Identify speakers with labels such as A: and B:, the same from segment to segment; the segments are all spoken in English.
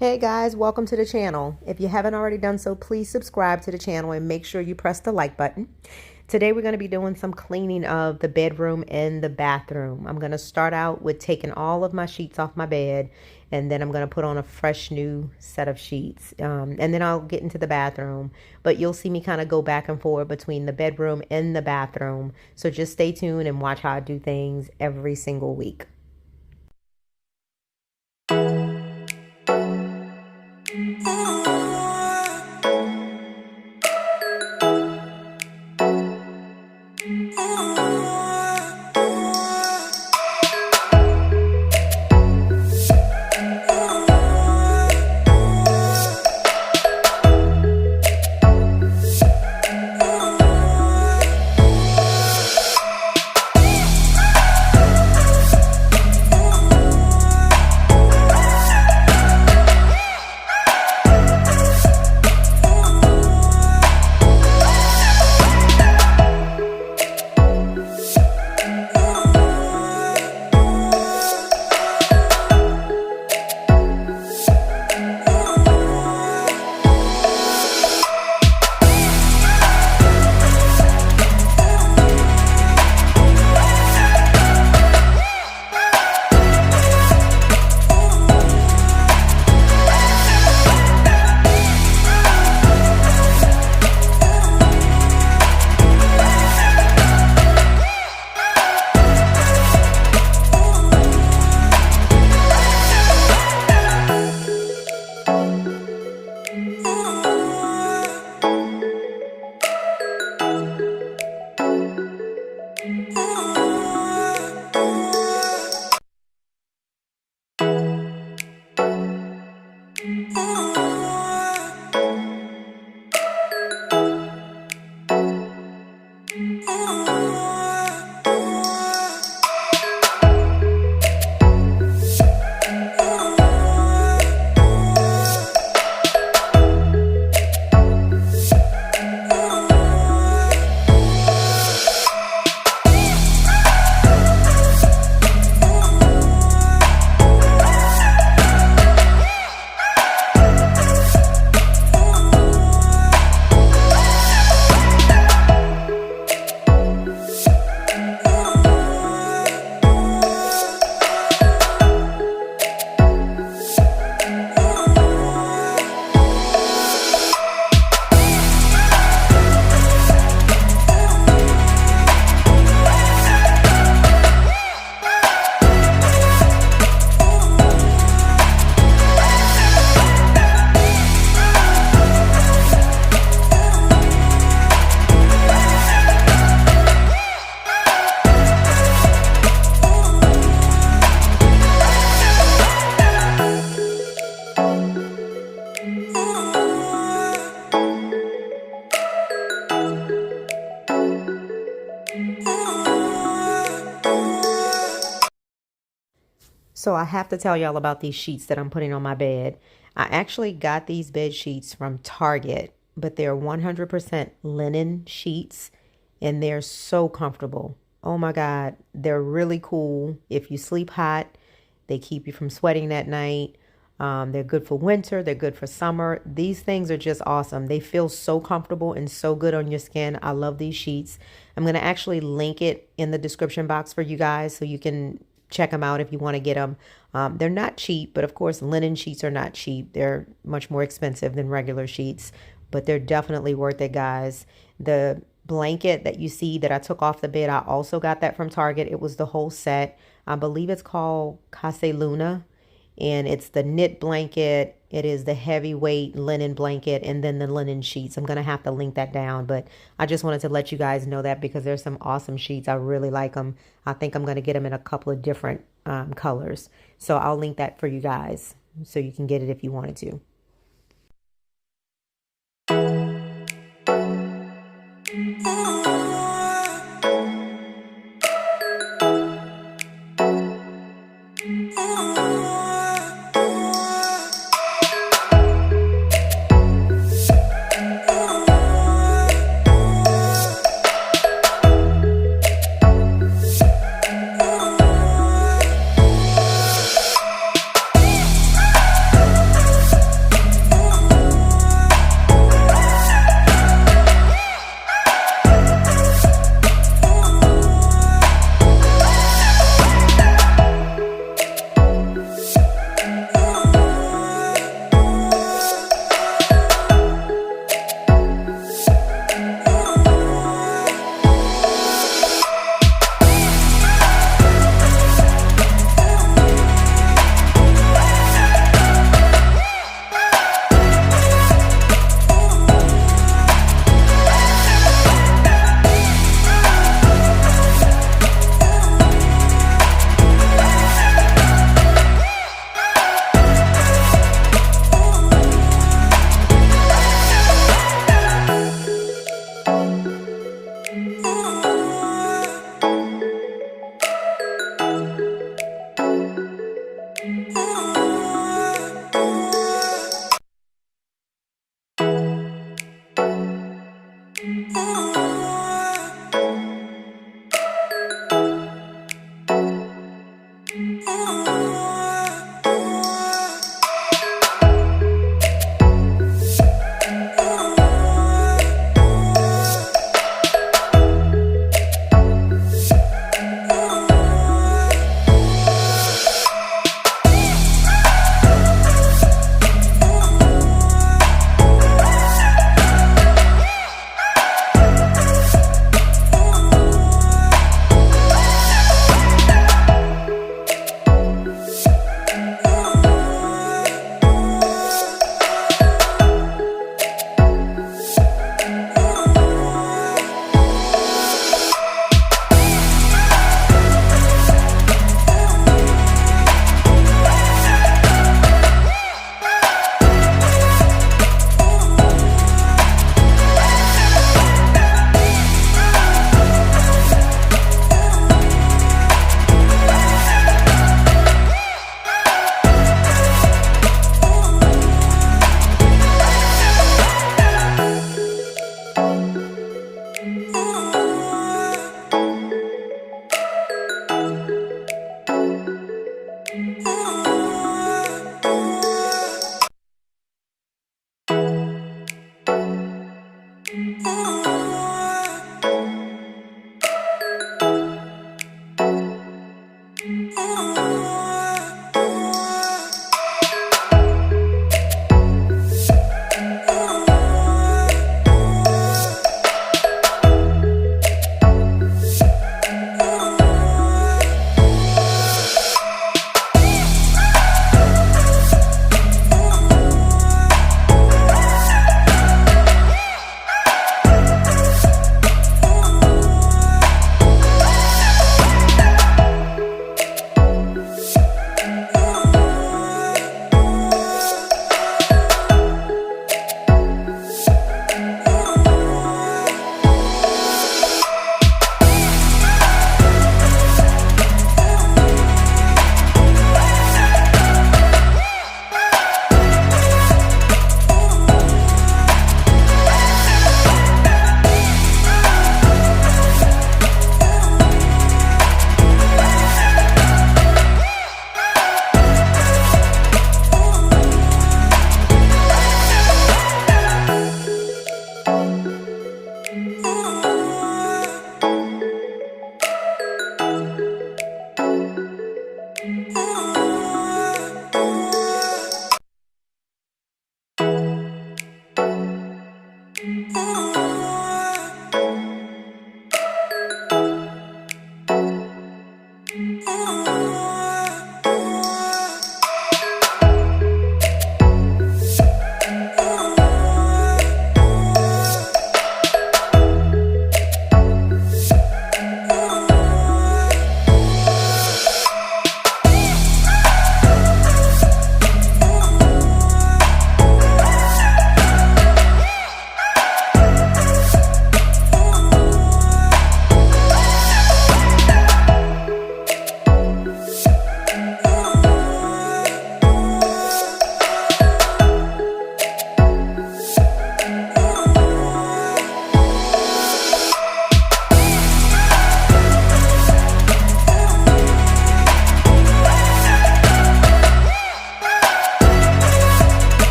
A: Hey guys, welcome to the channel. If you haven't already done so, please subscribe to the channel and make sure you press the like button. Today we're going to be doing some cleaning of the bedroom and the bathroom. I'm going to start out with taking all of my sheets off my bed, and then I'm going to put on a fresh new set of sheets. And then I'll get into the bathroom, but you'll see me kind of go back and forth between the bedroom and the bathroom. So just stay tuned and watch how I do things every single week. So I have to tell y'all about these sheets that I'm putting on my bed. I actually got these bed sheets from Target, but they're 100% linen sheets and they're so comfortable. Oh my God, they're really cool. If you sleep hot, they keep you from sweating at night. They're good for winter. They're good for summer. These things are just awesome. They feel so comfortable and so good on your skin. I love these sheets. I'm going to actually link it in the description box for you guys so you can check them out if you want to get them. They're not cheap, but of course linen sheets are not cheap. They're much more expensive than regular sheets, but they're definitely worth it, guys. The blanket that you see that I took off the bed, I also got that from Target. It was the whole set. I believe it's called Casa Luna, and it's the knit blanket. It is the heavyweight linen blanket and then the linen sheets. I'm going to have to link that down, but I just wanted to let you guys know that because there's some awesome sheets. I really like them. I think I'm going to get them in a couple of different colors. So I'll link that for you guys so you can get it if you wanted to.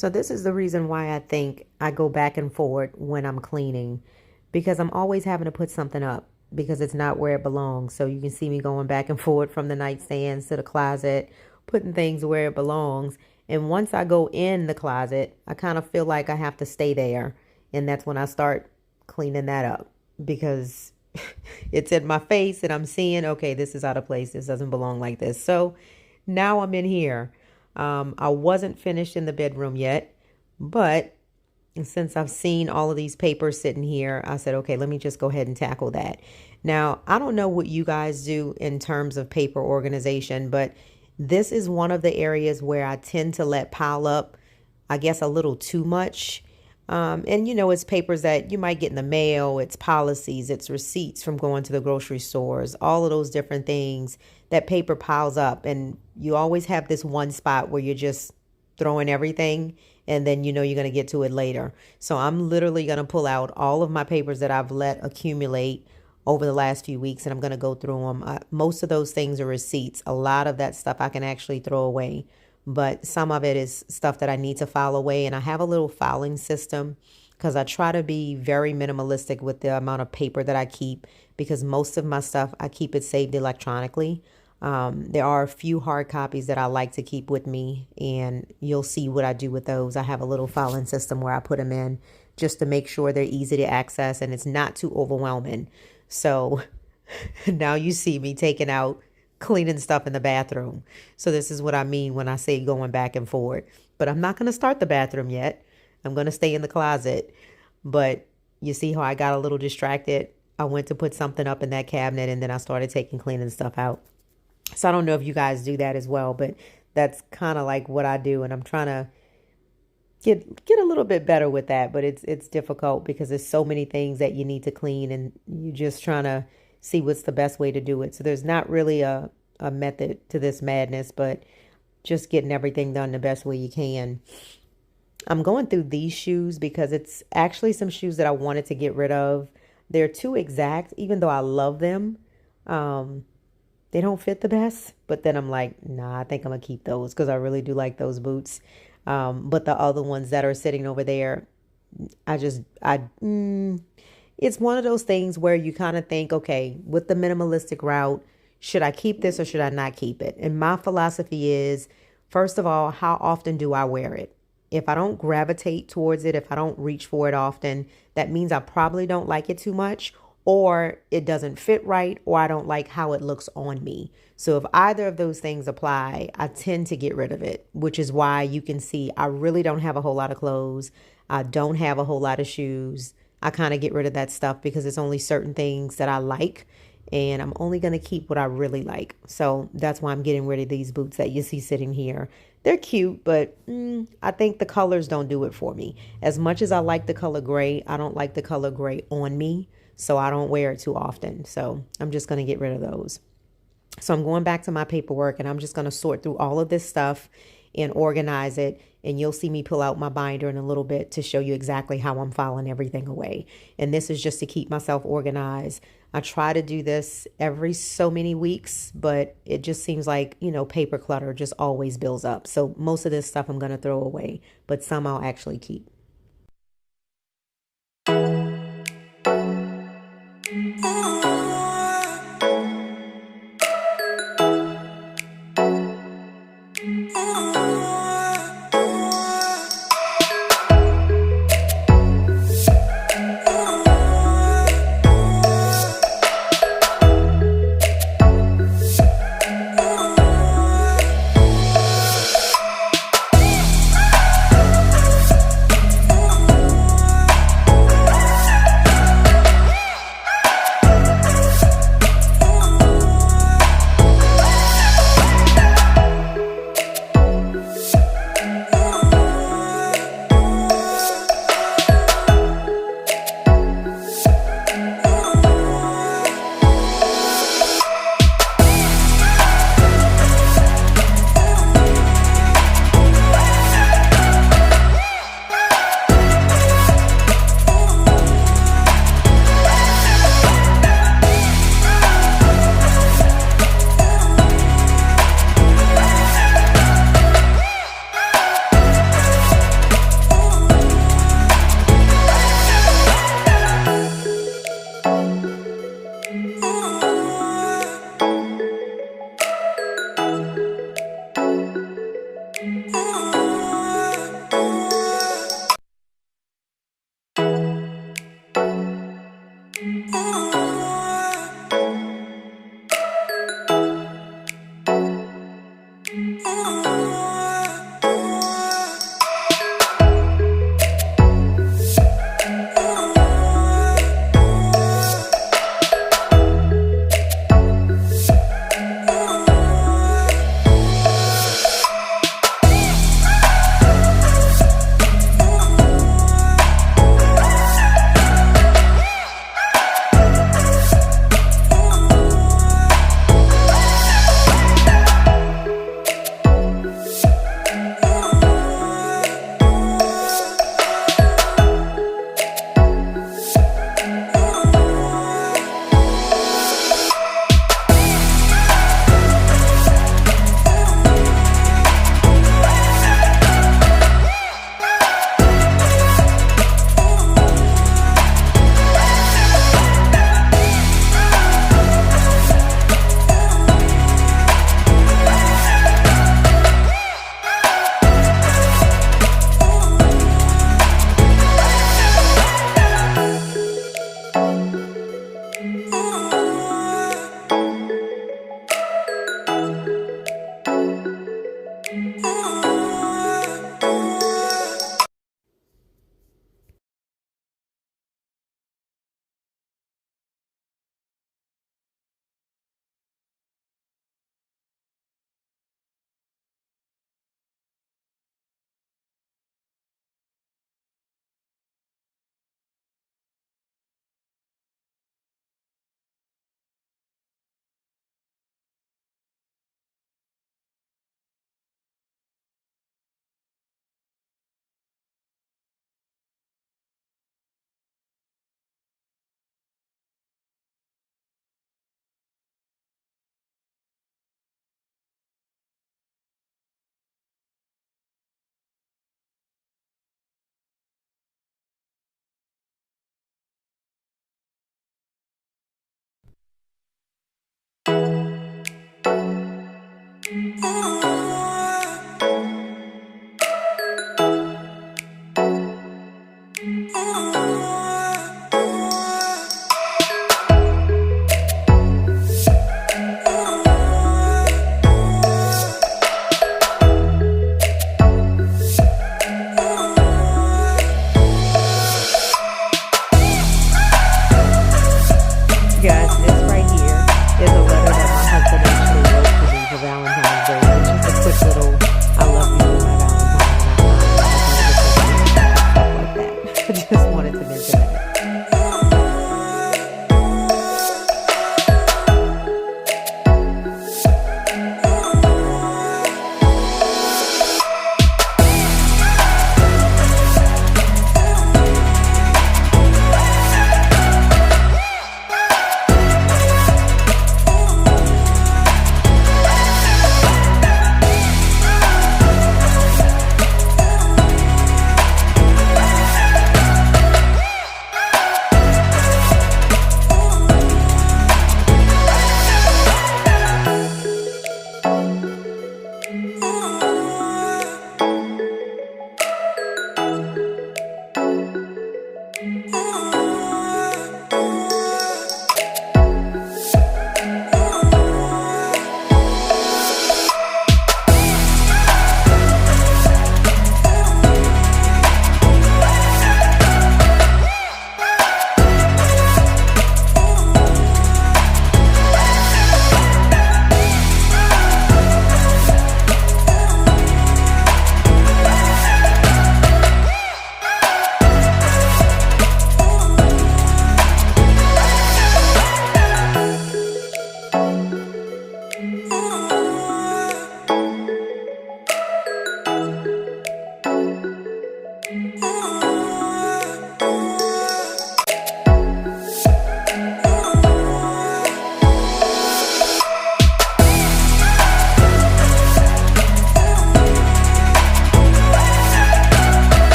A: So this is the reason why I think I go back and forward when I'm cleaning, because I'm always having to put something up because it's not where it belongs. So you can see me going back and forward from the nightstands to the closet, putting things where it belongs. And once I go in the closet, I kind of feel like I have to stay there. And that's when I start cleaning that up because it's in my face and I'm seeing, okay, this is out of place. This doesn't belong like this. So now I'm in here. I wasn't finished in the bedroom yet, but since I've seen all of these papers sitting here, I said, okay, let me just go ahead and tackle that. Now, I don't know what you guys do in terms of paper organization, but this is one of the areas where I tend to let pile up, I guess, a little too much. And you know, it's papers that you might get in the mail, it's policies, it's receipts from going to the grocery stores, all of those different things. That paper piles up and you always have this one spot where you're just throwing everything and then you know you're going to get to it later. So I'm literally going to pull out all of my papers that I've let accumulate over the last few weeks and I'm going to go through them. Most of those things are receipts. A lot of that stuff I can actually throw away, but some of it is stuff that I need to file away. And I have a little filing system because I try to be very minimalistic with the amount of paper that I keep because most of my stuff, I keep it saved electronically. There are a few hard copies that I like to keep with me and you'll see what I do with those. I have a little filing system where I put them in just to make sure they're easy to access and it's not too overwhelming. So now you see me taking out cleaning stuff in the bathroom. So this is what I mean when I say going back and forward. But I'm not going to start the bathroom yet. I'm going to stay in the closet. But you see how I got a little distracted? I went to put something up in that cabinet and then I started taking cleaning stuff out. So I don't know if you guys do that as well, but that's kind of like what I do. And I'm trying to get a little bit better with that. But it's difficult because there's so many things that you need to clean and you're just trying to see what's the best way to do it. So there's not really a method to this madness, but just getting everything done the best way you can. I'm going through these shoes because it's actually some shoes that I wanted to get rid of. They're too exact, even though I love them. They don't fit the best, but then I'm like, nah, I think I'm gonna keep those because I really do like those boots. But the other ones that are sitting over there, it's one of those things where you kind of think, okay, with the minimalistic route, should I keep this or should I not keep it? And my philosophy is, first of all, how often do I wear it? If I don't gravitate towards it, if I don't reach for it often, that means I probably don't like it too much, or it doesn't fit right, or I don't like how it looks on me. So if either of those things apply, I tend to get rid of it, which is why you can see I really don't have a whole lot of clothes. I don't have a whole lot of shoes. I kind of get rid of that stuff because it's only certain things that I like and I'm only going to keep what I really like. So that's why I'm getting rid of these boots that you see sitting here. They're cute, but I think the colors don't do it for me. As much as I like the color gray, I don't like the color gray on me. So I don't wear it too often. So I'm just going to get rid of those. So I'm going back to my paperwork and I'm just going to sort through all of this stuff and organize it. And you'll see me pull out my binder in a little bit to show you exactly how I'm filing everything away. And this is just to keep myself organized. I try to do this every so many weeks, but it just seems like, you know, paper clutter just always builds up. So most of this stuff I'm going to throw away, but some I'll actually keep.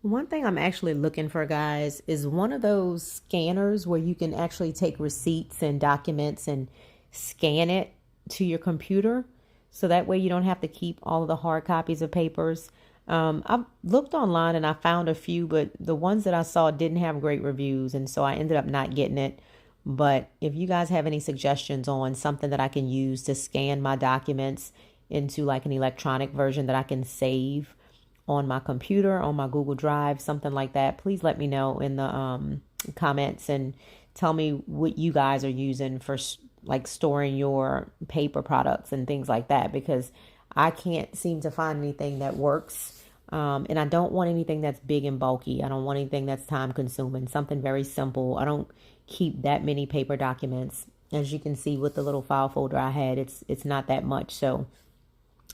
A: One thing I'm actually looking for, guys, is one of those scanners where you can actually take receipts and documents and scan it to your computer. So that way you don't have to keep all of the hard copies of papers. I've looked online and I found a few, but the ones that I saw didn't have great reviews. And so I ended up not getting it. But if you guys have any suggestions on something that I can use to scan my documents into like an electronic version that I can save on my computer, on my Google Drive, something like that, please let me know in the comments and tell me what you guys are using for like storing your paper products and things like that, because I can't seem to find anything that works. And I don't want anything that's big and bulky. I don't want anything that's time consuming, something very simple. I don't keep that many paper documents. As you can see with the little file folder I had, it's not that much. So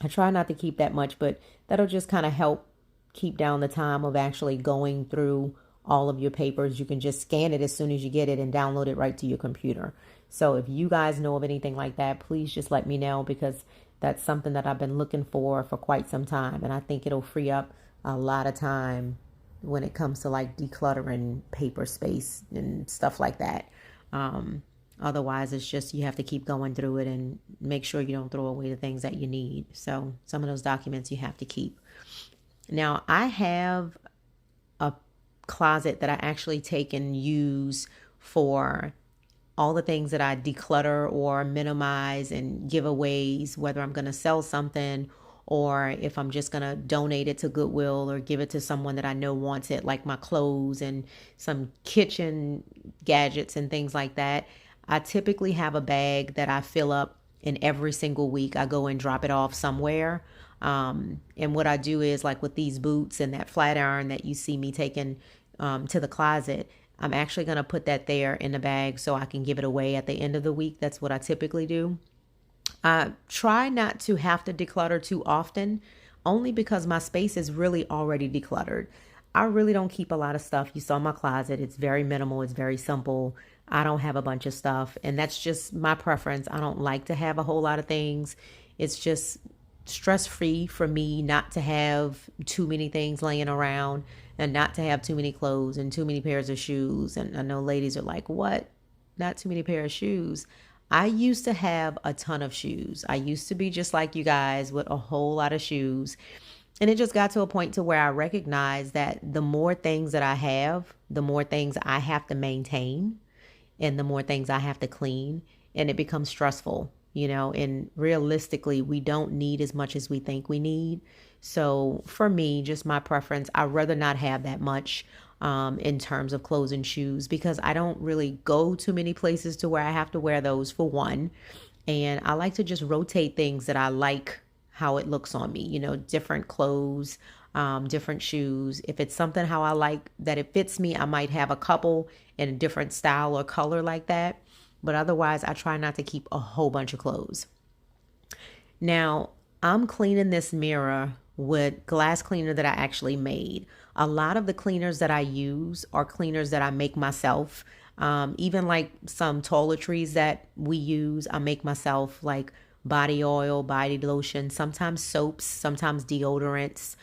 A: I try not to keep that much, but that'll just kind of help keep down the time of actually going through all of your papers. You can just scan it as soon as you get it and download it right to your computer. So if you guys know of anything like that, please just let me know, because that's something that I've been looking for quite some time. And I think it'll free up a lot of time when it comes to like decluttering paper space and stuff like that. Otherwise, it's just you have to keep going through it and make sure you don't throw away the things that you need. So some of those documents you have to keep. Now, I have a closet that I actually take and use for all the things that I declutter or minimize and giveaways, whether I'm going to sell something or if I'm just going to donate it to Goodwill or give it to someone that I know wants it, like my clothes and some kitchen gadgets and things like that. I typically have a bag that I fill up, and every single week I go and drop it off somewhere. And what I do is, like with these boots and that flat iron that you see me taking to the closet, I'm actually going to put that there in the bag so I can give it away at the end of the week. That's what I typically do. I try not to have to declutter too often, only because my space is really already decluttered. I really don't keep a lot of stuff. You saw my closet. It's very minimal. It's very simple. I don't have a bunch of stuff, and that's just my preference. I don't like to have a whole lot of things. It's just stress-free for me not to have too many things laying around and not to have too many clothes and too many pairs of shoes. And I know ladies are like, what? Not too many pairs of shoes? I used to have a ton of shoes. I used to be just like you guys with a whole lot of shoes. And it just got to a point to where I recognized that the more things that I have, the more things I have to maintain and the more things I have to clean, and it becomes stressful, and realistically, we don't need as much as we think we need. So for me, just my preference, I'd rather not have that much in terms of clothes and shoes, because I don't really go to many places to where I have to wear those, for one. And I like to just rotate things that I like how it looks on me, different clothes, different shoes. If it's something how I like that it fits me, I might have a couple in a different style or color like that. But otherwise, I try not to keep a whole bunch of clothes. Now, I'm cleaning this mirror with glass cleaner that I actually made. A lot of the cleaners that I use are cleaners that I make myself. Even like some toiletries that we use, I make myself, like body oil, body lotion, sometimes soaps, sometimes deodorants,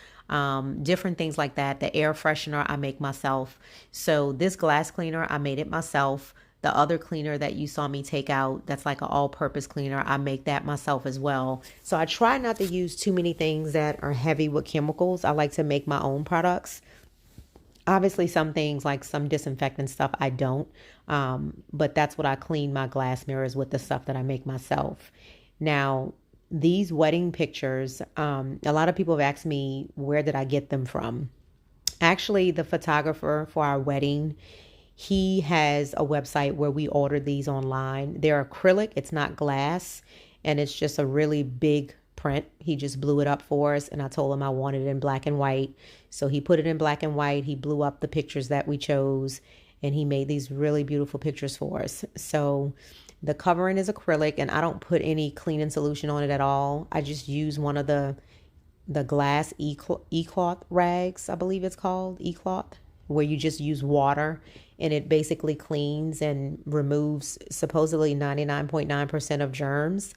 A: different things like that. The air freshener I make myself. So this glass cleaner, I made it myself. The other cleaner that you saw me take out, that's like an all-purpose cleaner, I make that myself as well. So I try not to use too many things that are heavy with chemicals. I like to make my own products. Obviously, some things like some disinfectant stuff, I don't. But that's what I clean my glass mirrors with, the stuff that I make myself. Now, these wedding pictures, a lot of people have asked me, where did I get them from? Actually, the photographer for our wedding, he has a website where we ordered these online. They're acrylic, it's not glass, and it's just a really big print. He just blew it up for us, and I told him I wanted it in black and white. So he put it in black and white. He blew up the pictures that we chose, and he made these really beautiful pictures for us. So the covering is acrylic, and I don't put any cleaning solution on it at all. I just use one of the glass e-cloth rags, I believe it's called, e-cloth, where you just use water and it basically cleans and removes supposedly 99.9% of germs.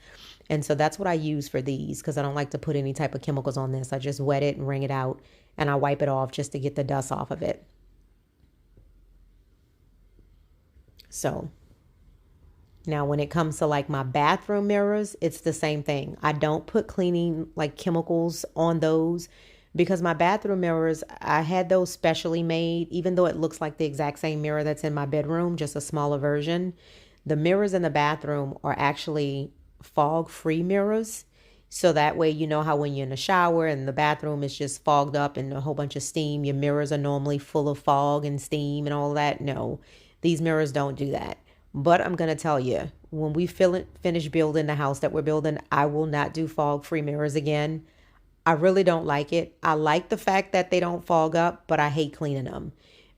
A: And so that's what I use for these, because I don't like to put any type of chemicals on this. I just wet it and wring it out, and I wipe it off just to get the dust off of it. So now when it comes to like my bathroom mirrors, it's the same thing. I don't put cleaning like chemicals on those because my bathroom mirrors, I had those specially made, even though it looks like the exact same mirror that's in my bedroom, just a smaller version. The mirrors in the bathroom are actually fog-free mirrors. So that way, you know how when you're in the shower and the bathroom is just fogged up and a whole bunch of steam, your mirrors are normally full of fog and steam and all that. No, these mirrors don't do that. But I'm going to tell you, when we finish building the house that we're building, I will not do fog-free mirrors again. I really don't like it. I like the fact that they don't fog up, but I hate cleaning them.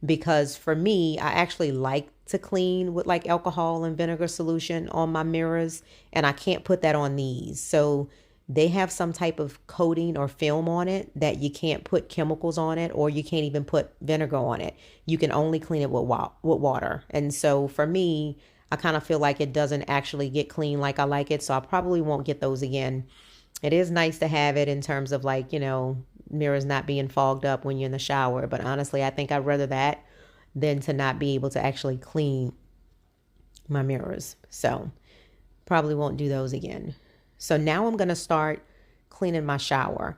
A: Because for me, I actually like to clean with like alcohol and vinegar solution on my mirrors, and I can't put that on these. So they have some type of coating or film on it that you can't put chemicals on it, or you can't even put vinegar on it. You can only clean it with water. And so for me, I kind of feel like it doesn't actually get clean like I like it. So I probably won't get those again. It is nice to have it in terms of like, you know, mirrors not being fogged up when you're in the shower. But honestly, I think I'd rather that than to not be able to actually clean my mirrors. So probably won't do those again. So now I'm going to start cleaning my shower.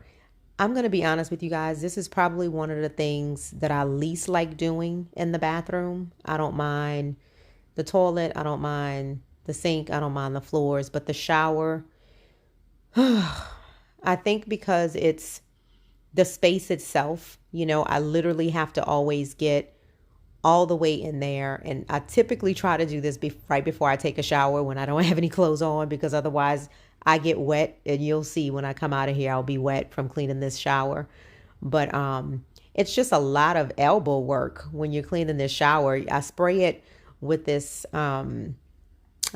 A: I'm going to be honest with you guys. This is probably one of the things that I least like doing in the bathroom. I don't mind the toilet. I don't mind the sink. I don't mind the floors. But the shower, I think because it's the space itself, you know, I literally have to always get all the way in there. And I typically try to do this right before I take a shower when I don't have any clothes on, because otherwise I get wet, and you'll see when I come out of here, I'll be wet from cleaning this shower. But it's just a lot of elbow work when you're cleaning this shower. I spray it with this, I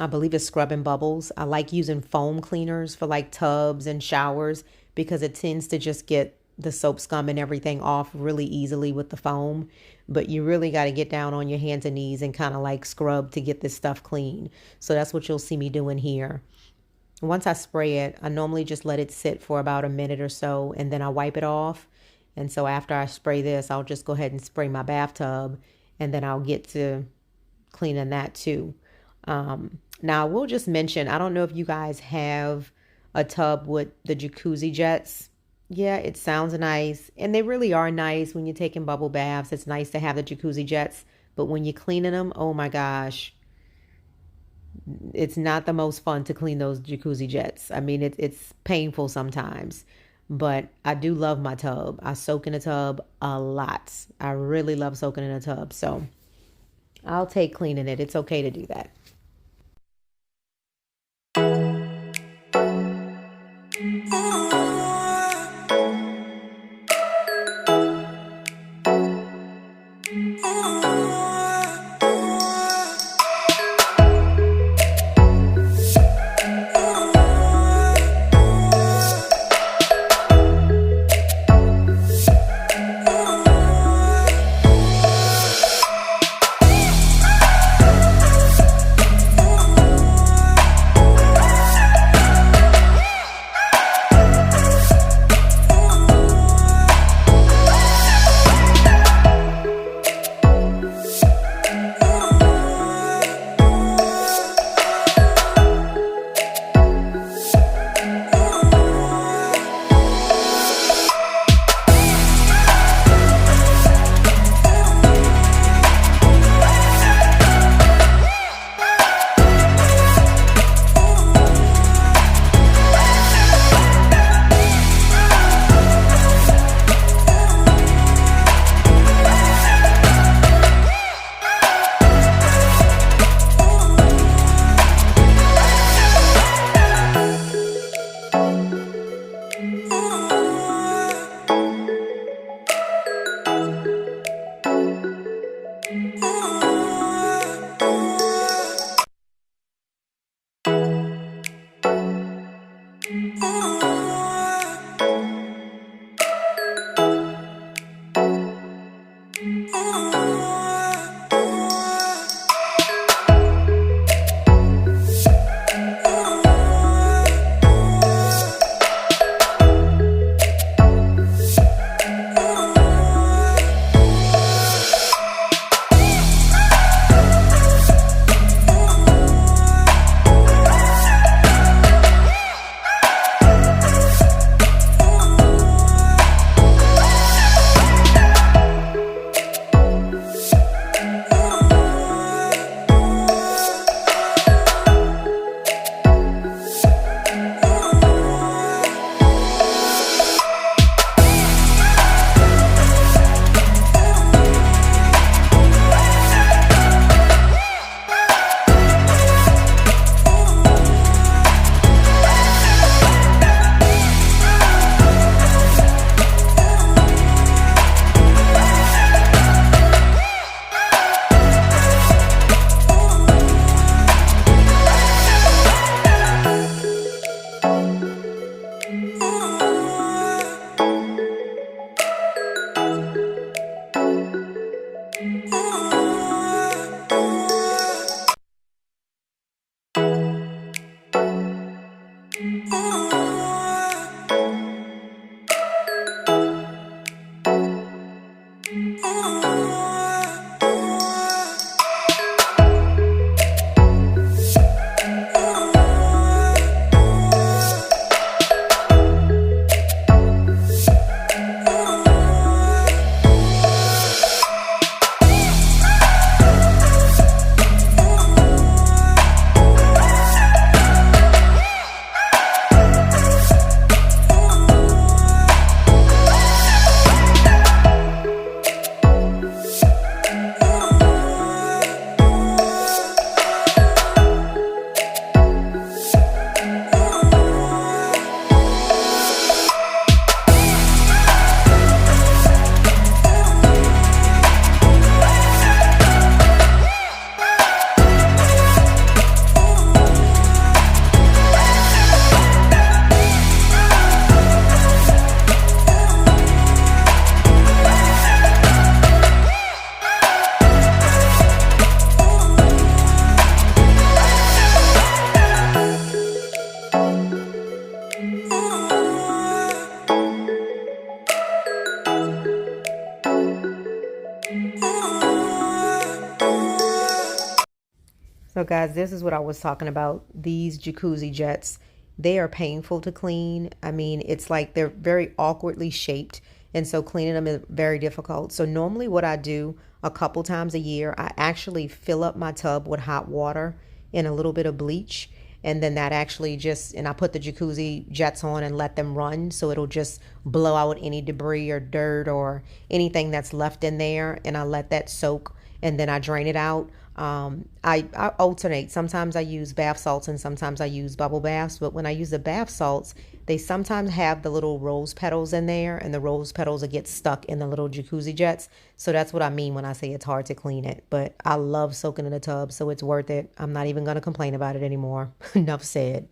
A: believe it's Scrub and Bubbles. I like using foam cleaners for like tubs and showers because it tends to just get the soap scum and everything off really easily with the foam. But you really got to get down on your hands and knees and kind of like scrub to get this stuff clean. So that's what you'll see me doing here. Once I spray it, I normally just let it sit for about a minute or so, and then I wipe it off. And so after I spray this, I'll just go ahead and spray my bathtub, and then I'll get to cleaning that too. Now, I will just mention, I don't know if you guys have a tub with the jacuzzi jets. Yeah, it sounds nice, and they really are nice when you're taking bubble baths. It's nice to have the jacuzzi jets, but when you're cleaning them, oh my gosh, it's not the most fun to clean those jacuzzi jets. I mean, it's painful sometimes, but I do love my tub. I soak in a tub a lot. I really love soaking in a tub, so I'll take cleaning it. It's okay to do that. So guys, this is what I was talking about. These jacuzzi jets, they are painful to clean. I mean, it's like they're very awkwardly shaped. And so cleaning them is very difficult. So normally what I do a couple times a year, I actually fill up my tub with hot water and a little bit of bleach. And then that actually and I put the jacuzzi jets on and let them run. So it'll just blow out any debris or dirt or anything that's left in there. And I let that soak and then I drain it out. I alternate. Sometimes I use bath salts and sometimes I use bubble baths. But when I use the bath salts, they sometimes have the little rose petals in there and the rose petals will get stuck in the little jacuzzi jets. So that's what I mean when I say it's hard to clean it. But I love soaking in the tub, so it's worth it. I'm not even going to complain about it anymore. Enough said.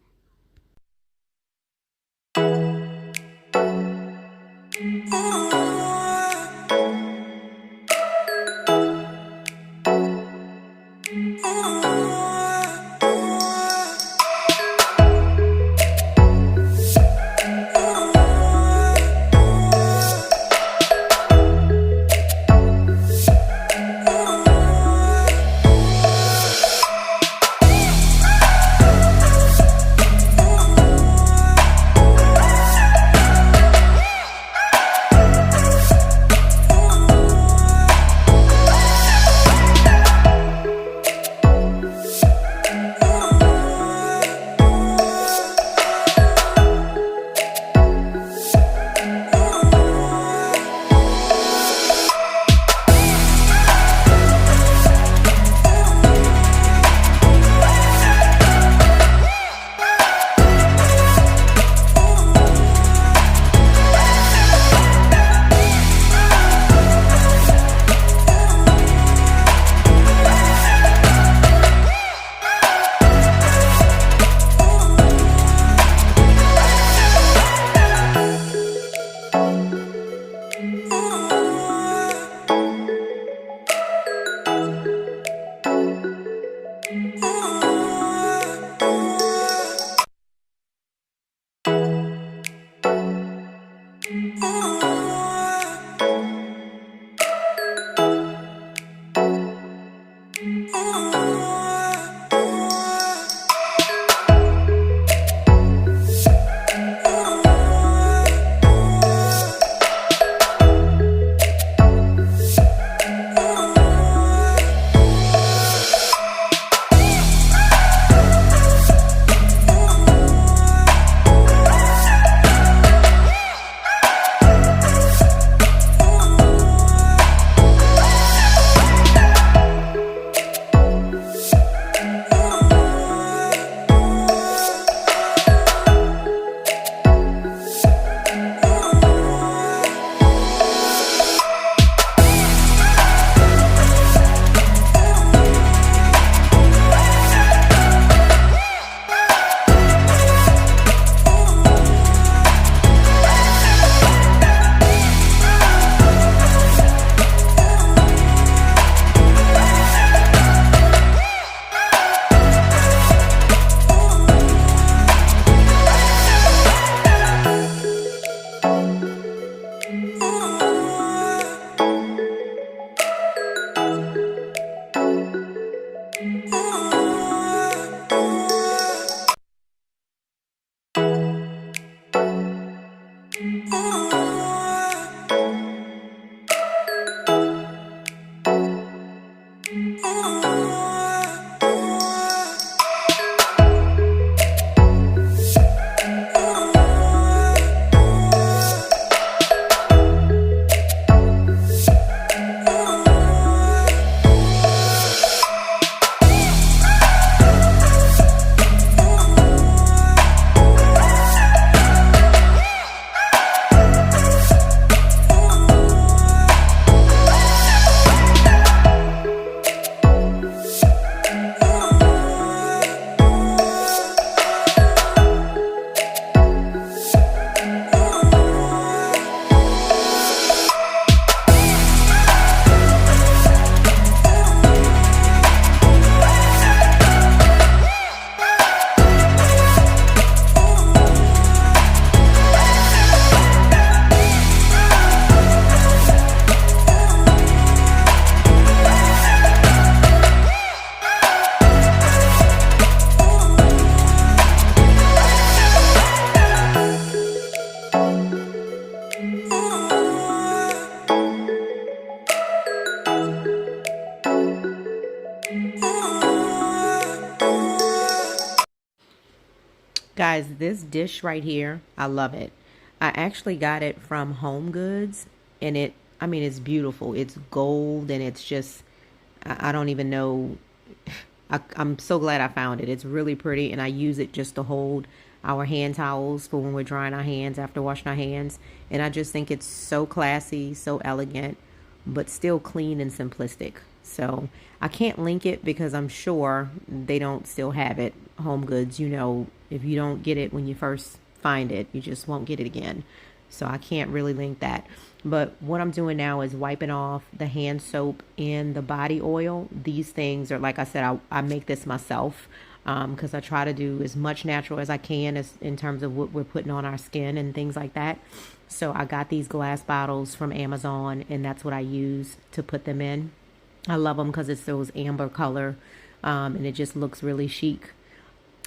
A: Guys, this dish right here, I love it. I actually got it from Home Goods, and I mean, it's beautiful. It's gold, and it's just, I don't even know. I'm so glad I found it. It's really pretty, and I use it just to hold our hand towels for when we're drying our hands after washing our hands. And I just think it's so classy, so elegant, but still clean and simplistic. So I can't link it because I'm sure they don't still have it. Home Goods, you know, if you don't get it when you first find it, you just won't get it again. So I can't really link that. But what I'm doing now is wiping off the hand soap and the body oil. These things are, like I said, I make this myself because I try to do as much natural as I can as in terms of what we're putting on our skin and things like that. So I got these glass bottles from Amazon, and that's what I use to put them in. I love them because it's those amber color, and it just looks really chic.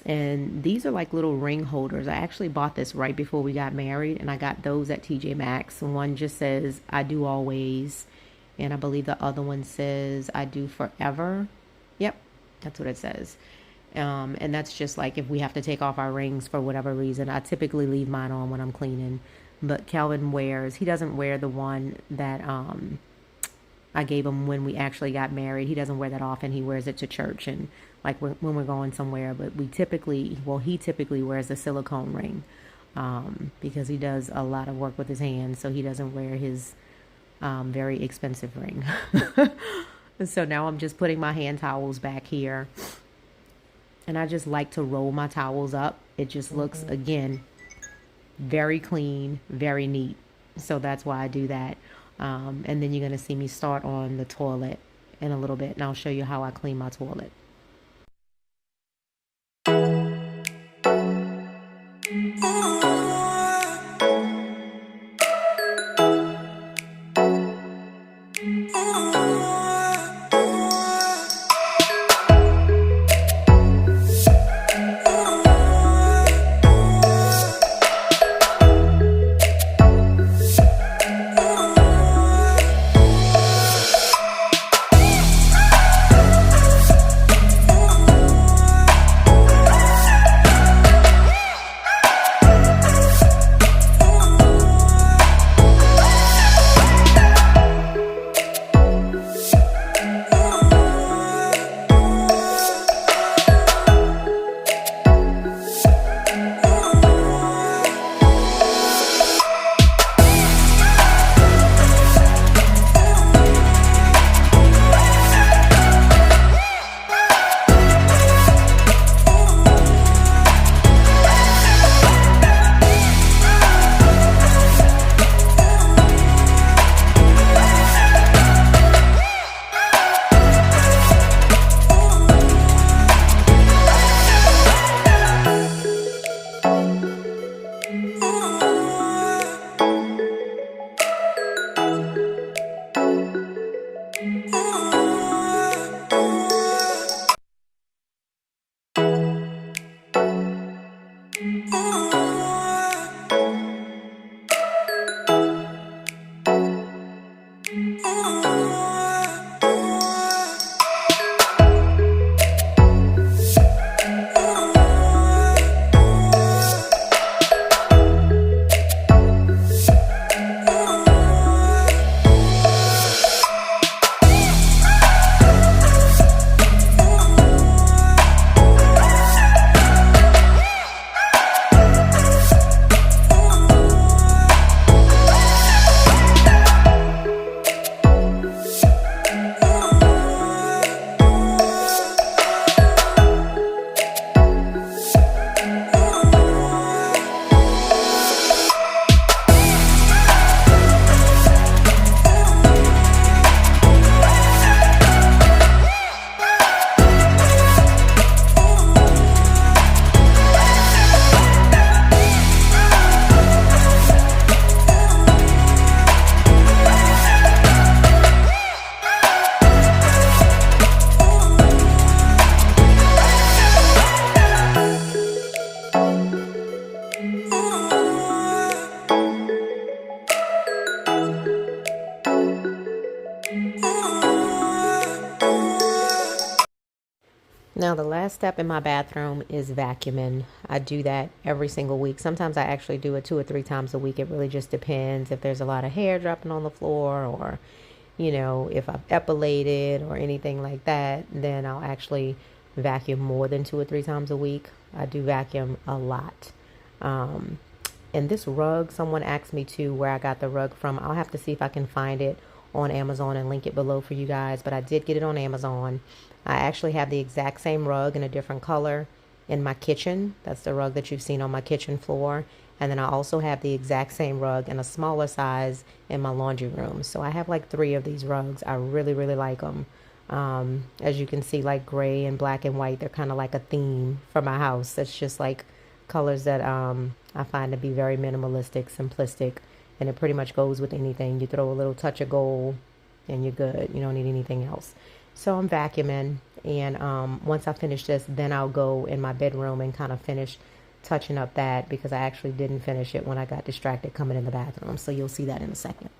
A: And these are like little ring holders. I actually bought this right before we got married, and I got those at TJ Maxx. One just says, I do always, and I believe the other one says, I do forever. Yep, that's what it says. And that's just like if we have to take off our rings for whatever reason. I typically leave mine on when I'm cleaning. But Calvin wears, he doesn't wear the one that I gave him when we actually got married. He doesn't wear that often. He wears it to church and like when we're going somewhere. But he typically wears the silicone ring because he does a lot of work with his hands. So he doesn't wear his very expensive ring. So now I'm just putting my hand towels back here. And I just like to roll my towels up. It just looks, again, very clean, very neat. So that's why I do that. And then you're going to see me start on the toilet in a little bit. And I'll show you how I clean my toilet. Now, the last step in my bathroom is vacuuming. I do that every single week. Sometimes I actually do it 2 or 3 times a week. It really just depends if there's a lot of hair dropping on the floor, or, if I've epilated or anything like that, then I'll actually vacuum more than 2 or 3 times a week. I do vacuum a lot. And this rug, someone asked me to where I got the rug from. I'll have to see if I can find it on Amazon and link it below for you guys. But I did get it on Amazon. I actually have the exact same rug in a different color in my kitchen. That's the rug that you've seen on my kitchen floor. And then I also have the exact same rug in a smaller size in my laundry room. So I have like 3 of these rugs. I really, really like them. As you can see, like gray and black and white, they're kind of like a theme for my house. It's just like colors that I find to be very minimalistic, simplistic, and it pretty much goes with anything. You throw a little touch of gold and you're good. You don't need anything else. So I'm vacuuming, and once I finish this, then I'll go in my bedroom and kind of finish touching up that, because I actually didn't finish it when I got distracted coming in the bathroom. So you'll see that in a second.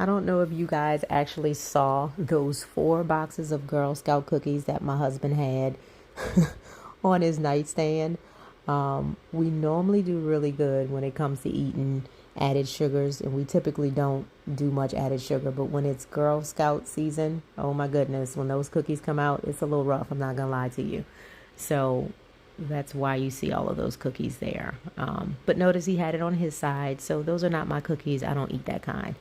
A: I don't know if you guys actually saw those 4 boxes of Girl Scout cookies that my husband had on his nightstand. We normally do really good when it comes to eating added sugars, and we typically don't do much added sugar. But when it's Girl Scout season, oh my goodness, when those cookies come out, it's a little rough. I'm not gonna lie to you. So that's why you see all of those cookies there. But notice he had it on his side. So those are not my cookies. I don't eat that kind.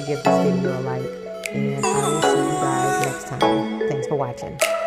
A: Give this video a like, and I will see you guys next time. Thanks for watching.